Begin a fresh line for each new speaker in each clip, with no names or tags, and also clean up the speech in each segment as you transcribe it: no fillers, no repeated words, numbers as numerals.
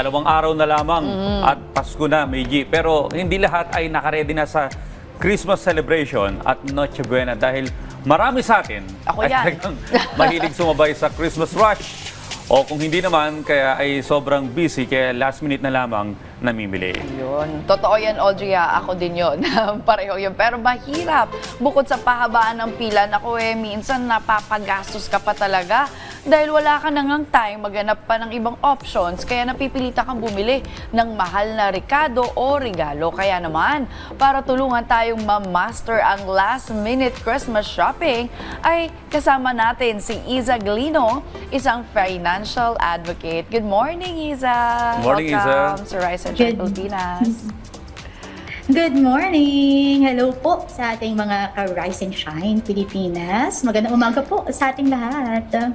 2 araw na lamang at Pasko na, Meiji. Pero hindi lahat ay nakaredy na sa Christmas celebration at Noche Buena dahil marami sa atin
Ako
ay
yan.
talagang mahilig sumabay sa Christmas rush. O kung hindi naman, kaya ay sobrang busy, kaya last minute na lamang namimili.
Yun. Totoo yan, Audrey. Ako din yun. Pareho yun. Pero mahirap. Bukod sa pahabaan ng pila, minsan napapagastos ka pa talaga. Dahil wala ka nang time, maghanap pa ng ibang options. Kaya napipilita kang bumili ng mahal na rekado o regalo. Kaya naman, para tulungan tayong ma-master ang last-minute Christmas shopping, ay kasama natin si Iza Glino, isang financial advocate. Good morning, Iza.
Good morning,
Welcome
Iza.
sa Rise and Shine Pilipinas.
Good morning! Hello po sa ating mga ka-Rise and Shine Pilipinas. Magandang umaga po sa ating lahat.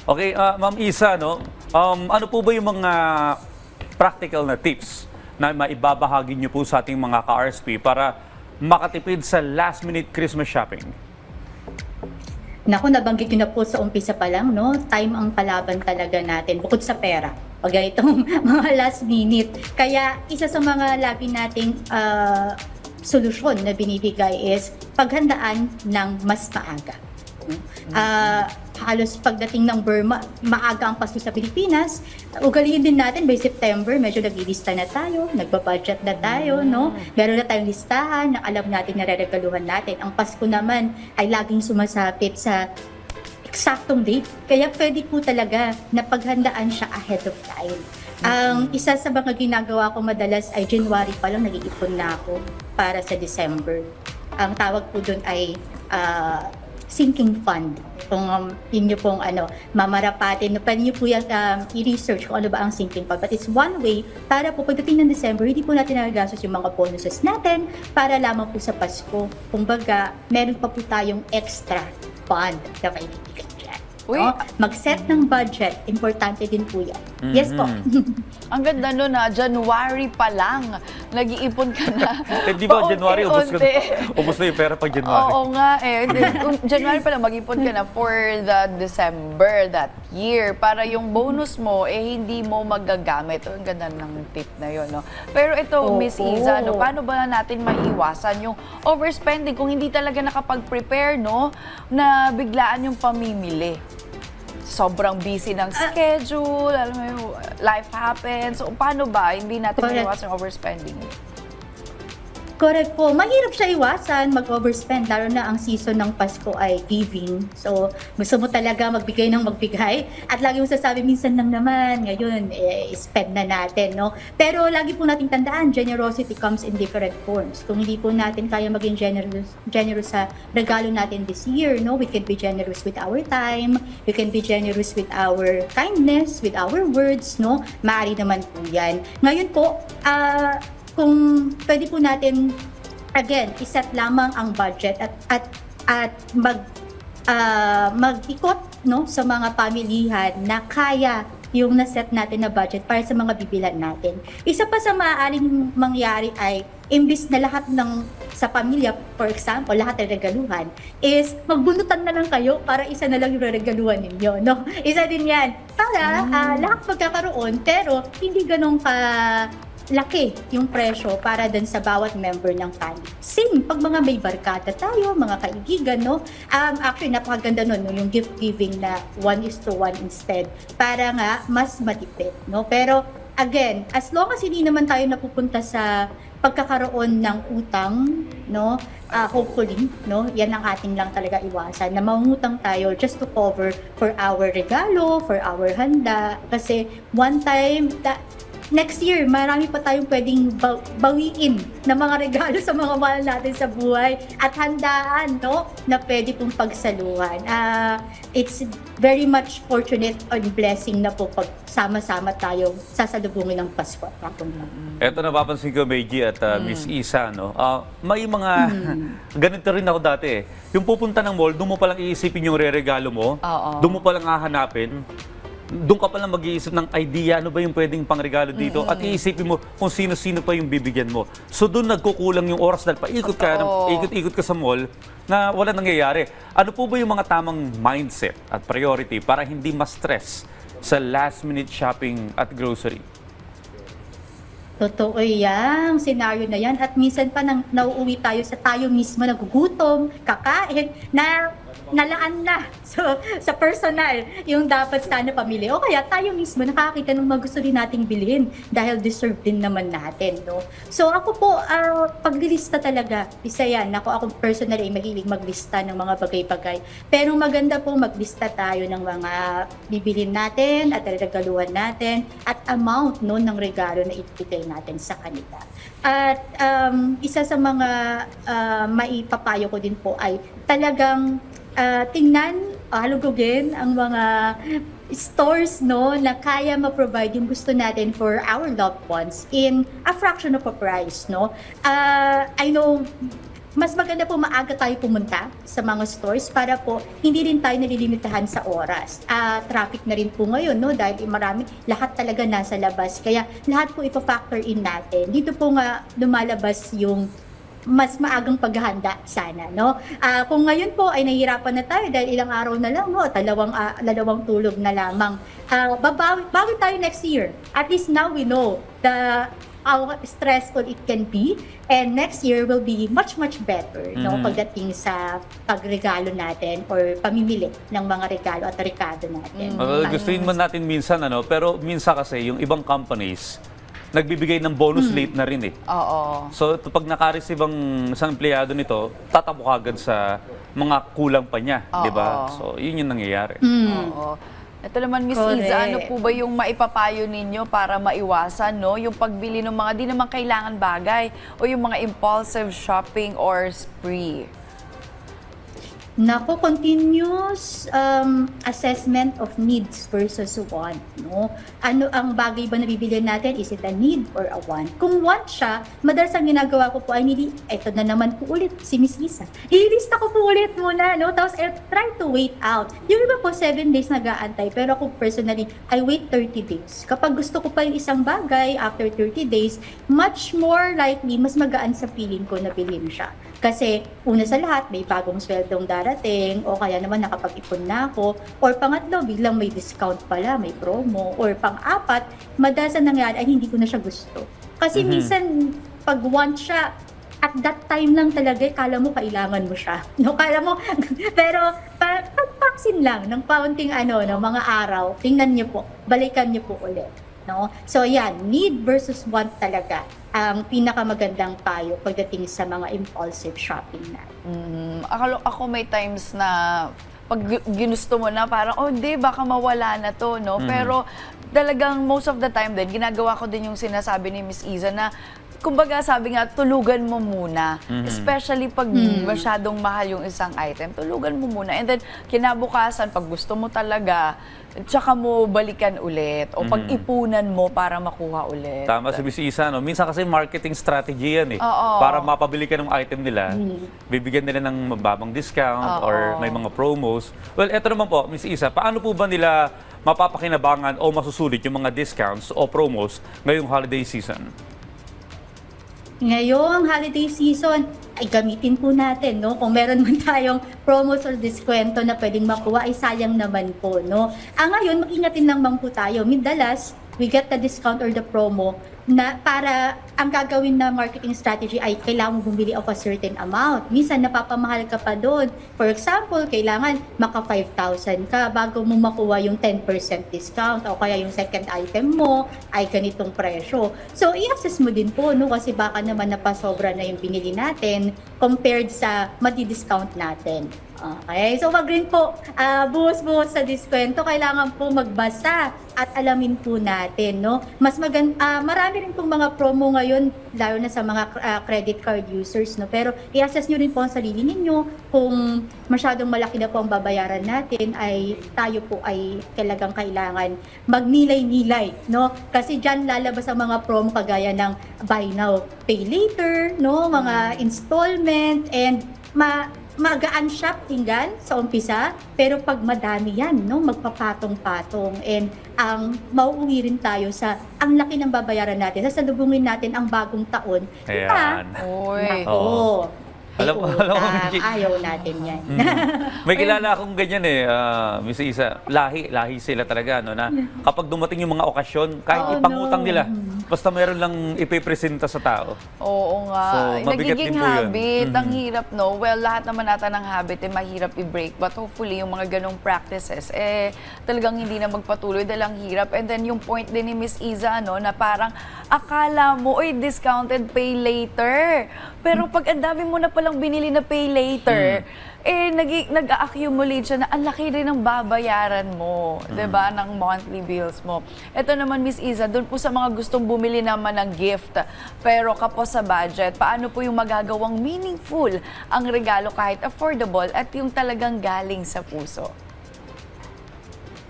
Okay, Ma'am Isa, no? Ano po ba yung mga practical na tips na maibabahagi niyo po sa ating mga ka-RSP para makatipid sa last-minute Christmas shopping?
Naku, nabanggit ko na po sa umpisa pa lang, no? Time ang palaban talaga natin, bukod sa pera. Pag itong mga last minute. Kaya isa sa mga lagi nating solusyon na binibigay is paghandaan ng mas maaga. Halos pagdating ng Burma, maaga ang Pasko sa Pilipinas. Ugaliin din natin by September, medyo nag-ilista na tayo, nagbabudget na tayo, no? Meron na tayong listahan na alam natin na reregaluhan natin. Ang Pasko naman ay laging sumasapit sa eksaktong date. Kaya pwede po talaga na paghandaan siya ahead of time. Ang isa sa mga ginagawa ko madalas ay January pa lang nag-iipon na ako para sa December. Ang tawag po doon ay sinking fund. Kung inyo pong mamarapatin, pwede nyo po yan i-research kung ano ba ang sinking fund. But it's one way para po pagdating ng December, hindi po natin nagagastos yung mga bonuses natin para lamang po sa Pasko. Kumbaga, meron pa po tayong extra fund na maibibigay dyan.
Uy.
No? Mag-set ng budget, importante din po yan. Yes po.
Ang ganda nun January pa lang, nag-iipon ka na.
Di ba January, ubos na yung pera pag January?
Oo nga eh. January pa lang, mag-ipon ka na for the December that year. Para yung bonus mo, hindi mo magagamit. Ang ganda ng tip na yun, no? Pero ito, Miss Iza, no, paano ba natin maiwasan yung overspending kung hindi talaga nakapag-prepare, no, na biglaan yung pamimili? Sobrang busy ng schedule, alam mo yung life happens. So, paano ba hindi natin maiwasan yung overspending?
Correct po. Mahirap siya iwasan, mag-overspend, lalo na ang season ng Pasko ay giving. So, gusto mo talaga magbigay ng magbigay. At lagi mo sasabi, minsan lang naman, ngayon, spend na natin, no? Pero lagi po nating tandaan, generosity comes in different forms. Kung hindi po natin kaya maging generous sa regalo natin this year, no? We can be generous with our time, we can be generous with our kindness, with our words, no? Maaari naman po yan. Ngayon po, kung pwede po natin, again, iset lamang ang budget at mag-ikot, no, sa mga pamilihan na kaya yung naset natin na budget para sa mga bibilan natin. Isa pa sa maaaring mangyari ay imbis na lahat sa pamilya, for example, lahat ng regaluhan, is magbunutan na lang kayo para isa na lang yung regaluhan ninyo, no? Isa din yan. Para lahat magkakaroon, pero hindi ganun laki yung presyo para dun sa bawat member ng family. Same, pag mga may barkada tayo, mga kaibigan, no? Actually, napakaganda nun, no? Yung gift giving na 1:1 instead, para nga mas matipid, no? Pero, again, as long as hindi naman tayo napupunta sa pagkakaroon ng utang, no? Hopefully, no? Yan ang ating lang talaga iwasan, na mangutang tayo just to cover for our regalo, for our handa. Kasi one time, next year, marami pa tayong pwedeng bawiin na mga regalo sa mga mahal natin sa buhay at handaan, no, na pwede pong pagsaluhan. It's very much fortunate and blessing na po pag sama-sama tayo sasalubungin ng Pasko.
Eto, napapansin ko, Meiji at Miss Isa, no? May mga, ganito rin ako dati eh. Yung pupunta ng mall, doon mo palang iisipin yung re-regalo mo, doon mo palang hahanapin, doon ka palang mag-iisip ng idea, ano ba yung pwedeng pangregalo dito, at iisipin mo kung sino-sino pa yung bibigyan mo. So doon nagkukulang yung oras dahil ikot-ikot ka sa mall na wala nangyayari. Ano po ba yung mga tamang mindset at priority para hindi ma-stress sa last-minute shopping at grocery?
Totoo yan, senaryo na yan. At minsan pa nauuwi tayo sa tayo mismo, nagugutom, kakain, na nalaan na sa personal yung dapat sana pamili. O kaya tayo mismo nakakita ng mga gusto rin nating bilhin dahil deserve din naman natin. No? So ako po, paglilista talaga, isa yan. Ako personally mahilig maglista ng mga bagay-bagay. Pero maganda po maglista tayo ng mga bibilhin natin at regaluhan natin at amount no, ng regalo na ibigay natin sa kanila. At isa sa mga maipapayo ko din po ay talagang tingnan, halugugin ang mga stores no na kaya ma-provide yung gusto natin for our loved ones in a fraction of a price no. I know mas maganda po maaga tayo pumunta sa mga stores para po hindi rin tayo nalilimitahan sa oras. Traffic na rin po ngayon no dahil lahat talaga nasa labas. Kaya lahat po ipa-factor in natin. Dito po nga lumalabas yung mas maagang paghahanda sana, no? Kung ngayon po ay nahihirapan na tayo dahil ilang araw na lang, no? Dalawang tulog na lamang. Bawi tayo next year. At least now we know how stressful it can be, and next year will be much better, no? Pagdating sa pagregalo natin or pamimili ng mga regalo at rekado natin.
Gustuin man natin minsan, pero minsan kasi yung ibang companies, nagbibigay ng bonus late na rin eh.
Oo.
So pag naka-receive ang isang empleyado nito, tatabok agad sa mga kulang pa niya, di ba? So yun yung nangyayari.
Oo. Ito naman, Miss
Correct.
Iza, ano po ba yung maipapayo ninyo para maiwasan no, yung pagbili ng mga di naman kailangan bagay o yung mga impulsive shopping or spree?
Nako, continuous assessment of needs versus want, no? Ano ang bagay ba na bibili natin? Is it a need or a want? Kung want siya, madalas ang ginagawa ko po ay eto na naman po ulit si Miss Isa. Ililista ko po ulit muna, no? Tapos try to wait out. Yung iba po 7 days nag-aantay, pero ako personally, I wait 30 days. Kapag gusto ko pa yung isang bagay after 30 days, much more likely, mas magaan sa feeling ko na bilhin siya. Kasi una sa lahat, may bagong sweldong darating o kaya naman nakapag-ipon na ako. Or pangatlo, biglang may discount pala, may promo. Or pang-apat, madalas ang nangyari ay hindi ko na siya gusto. Kasi minsan, pag want siya, at that time lang talaga, kala mo kailangan mo siya. No, kala mo, pero pagpaksin lang ng paunting ng mga araw, tingnan niyo po, balikan niyo po ulit. No? So yan, need versus want talaga ang pinakamagandang payo pagdating sa mga impulsive shopping na.
Ako may times na pag ginusto mo na parang, di, baka mawala na to, no? Pero talagang most of the time din, ginagawa ko din yung sinasabi ni Miss Iza na kumbaga sabi nga, tulugan mo muna. Especially pag masyadong mahal yung isang item, tulugan mo muna. And then, kinabukasan, pag gusto mo talaga, tsaka mo balikan ulit o pag-ipunan mo para makuha ulit.
Tama si Miss Isa, no? Minsan kasi marketing strategy yan eh.
Oo.
Para mapabili ka ng item nila, bibigyan nila ng mababang discount or may mga promos. Well, eto naman po, Miss Isa, paano po ba nila mapapakinabangan o masusulit yung mga discounts o promos ngayong holiday season?
Ngayong holiday season, ay gamitin po natin, no? Kung meron man tayong promos or diskwento na pwedeng makuha, ay sayang naman po, no? Ngayon, mag-ingatin naman po tayo. Madalas, we get the discount or the promo na para ang gagawin na marketing strategy ay kailangan mo bumili of a certain amount. Minsan napapamahal ka pa doon. For example, kailangan maka 5,000 ka bago mo makuha yung 10% discount o kaya yung second item mo ay ganitong presyo. So, i-assess mo din po, no? Kasi baka naman napasobra na yung binili natin compared sa madi-discount natin. Okay, so wag rin po buhos-buhos sa diskwento. Kailangan po magbasa at alamin po natin, no? Marami rin pong mga promo ngayon, lalo na sa mga credit card users, no? Pero i-assess nyo rin po ang sarili ninyo. Kung masyadong malaki na po ang babayaran natin, ay tayo po ay talagang kailangan magnilay-nilay, no? Kasi dyan lalabas ang mga promo kagaya ng buy now, pay later, no? Mga installment, and magaan siya tingnan sa umpisa, pero pag madami yan, no, magpapatong-patong, and mauuwi rin tayo sa ang laki ng babayaran natin. Sasalubungin natin ang bagong taon.
Ayan.
Uy.
Nako.
Alam mo, Miss G.
ayaw natin yan.
May kilala akong ganyan Miss Isa, lahi sila talaga, no, na kapag dumating yung mga okasyon, kahit ipangutang nila, basta meron lang ipipresenta sa tao.
Oo nga.
So, mabigat
Nagiging
din po yun.
habit. Ang hirap, no? Well, lahat naman nata ng habit mahirap i-break. But hopefully, yung mga ganong practices, talagang hindi na magpatuloy dahil ang hirap. And then yung point din ni Miss Iza, no, na parang akala mo, discounted pay later. Pero pag ang dami mo na palang binili na pay later, nag-accumulate siya na ang laki rin ng babayaran mo, 'di ba, ng monthly bills mo. Ito naman, Miss Iza, doon po sa mga gustong bumili naman ng gift, pero kapos sa budget, paano po yung magagawang meaningful ang regalo kahit affordable at yung talagang galing sa puso?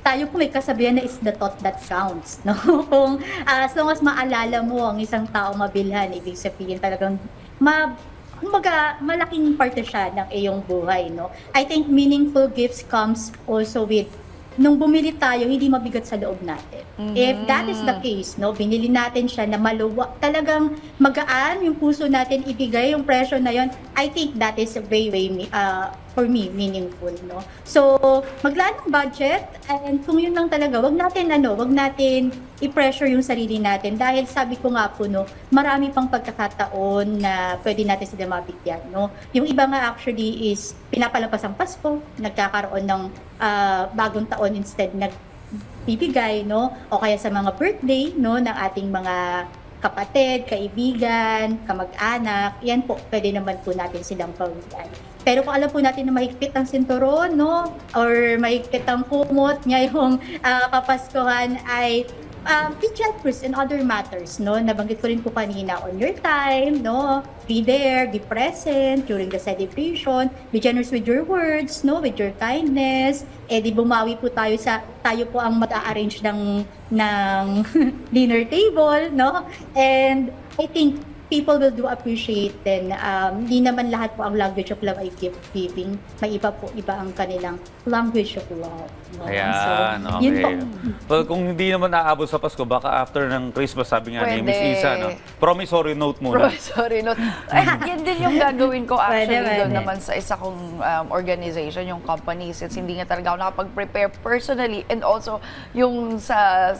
Tayo po may kasabihan na is the thought that counts, no? Kung as long as maalala mo ang isang tao mabilhan, ibig sabihin talagang kumbaga, malaking parte siya ng iyong buhay, no? I think meaningful gifts comes also with nung bumili tayo, hindi mabigat sa loob natin. If that is the case, no, binili natin siya na maluwag, talagang magaan yung puso natin ibigay yung presyo na yon, I think that is way for me meaningful, no. So maglaan ng budget, and kung yun lang talaga, wag natin i-pressure yung sarili natin dahil sabi ko nga po, no, marami pang pagkakataon na pwede natin sila mabigyan, no. Yung iba nga actually is pinapalampas ang Pasko, nagkakaroon ng bagong taon instead nagbibigay, no, o kaya sa mga birthday, no, ng ating mga kapatid, kaibigan, kamag-anak, yan po, pwede naman po natin silang pawigyan. Pero kung alam po natin na mahigpit ang sinturon, no, or mahigpit ang kumot ngayong Kapaskuhan, ay be generous in other matters, no? Nabanggit ko rin po kanina, on your time, no? Be there, be present during the celebration, be generous with your words, no? With your kindness. Di bumawi po tayo po ang mag-a-arrange ng dinner table, no? And I think people will do appreciate then hindi naman lahat po ang language of love ay gift giving. May iba ang kanilang language of love. No?
Ayan, okay.
Yun po.
Well, kung hindi naman naabot sa Pasko, baka after ng Christmas, sabi nga ni
Pwede.
Miss Isa, no? Promissory note muna.
Sorry, no. Yan din yung gagawin ko actually doon
Pwede.
naman sa isa kong organization, yung company, since hindi nga talaga ako nakapag-prepare personally and also yung sa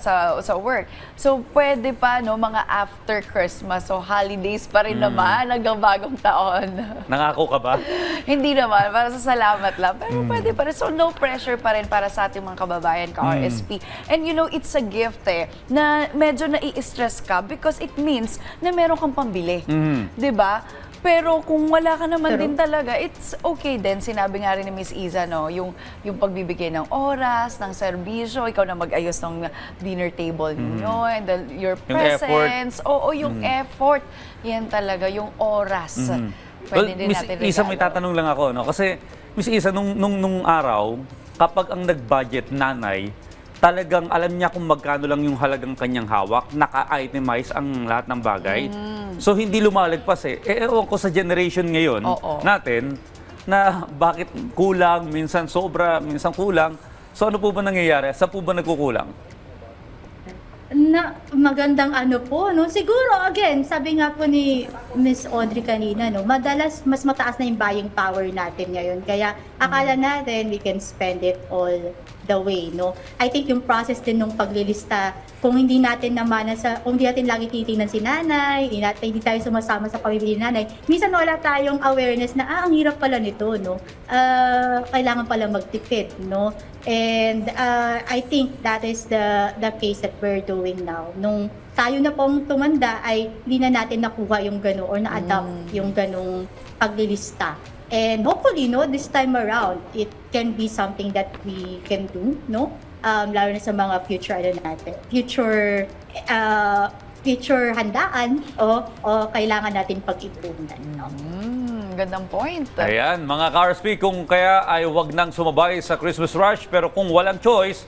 work. So, pwede pa, no, mga after Christmas, so holidays pa rin naman hanggang bagong taon.
Nangako ka ba?
Hindi naman, para sa salamat lang. Pero pwede pa rin. So, no pressure pa rin para sa ating mga kababayan, ka-RSP. And you know, it's a gift na medyo nai-stress ka because it means na meron kang pambili. 'Di ba? Pero kung wala ka naman din talaga, it's okay din. Sinabi nga rin ni Miss Iza, no, yung pagbibigay ng oras, ng serbisyo, ikaw na mag-ayos ng dinner table ninyo, and then your presence, yung effort, yan talaga, yung oras. Pwede din
Miss
natin
Isa,
regalo.
may tatanong lang ako, no? Kasi, Miss Isa, nung araw, kapag ang nag-budget nanay, talagang alam niya kung magkano lang yung halagang kanyang hawak, naka-itemize ang lahat ng bagay. So, hindi lumalagpas ewan ko sa generation ngayon natin, na bakit kulang, minsan sobra, minsan kulang. So, ano po ba nangyayari? Saan po ba nagkukulang?
Na magandang ano po, no? Siguro, again, sabi nga po ni Miss Audrey kanina, no? Madalas, mas mataas na yung buying power natin ngayon. Kaya, akala natin we can spend it all the way, no? I think yung process din nung paglilista, kung hindi natin kung hindi natin lagi titingnan si nanay, hindi tayo sumasama sa pamimili ni nanay, minsan wala tayong awareness na, ang hirap pala nito, no? Kailangan pala magtipid, no? And I think that is the case that we're doing now. Nung tayo na pong tumanda ay hindi na natin nakuha yung gano'n or na-adapt yung ganong paglilista. And hopefully, no, this time around, it can be something that we can do, no? Lalo na sa mga future handaan o kailangan natin pag-ipunan, no?
Gandang point.
Ayan, mga ka-RSP, kung kaya ay wag nang sumabay sa Christmas rush, pero kung walang choice,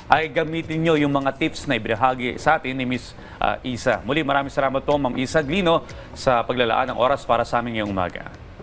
ay gamitin nyo yung mga tips na ibinahagi sa atin ni Miss Isa. Muli, maraming salamat po, Ma'am Isa Glino, sa paglalaan ng oras para sa amin ngayong umaga.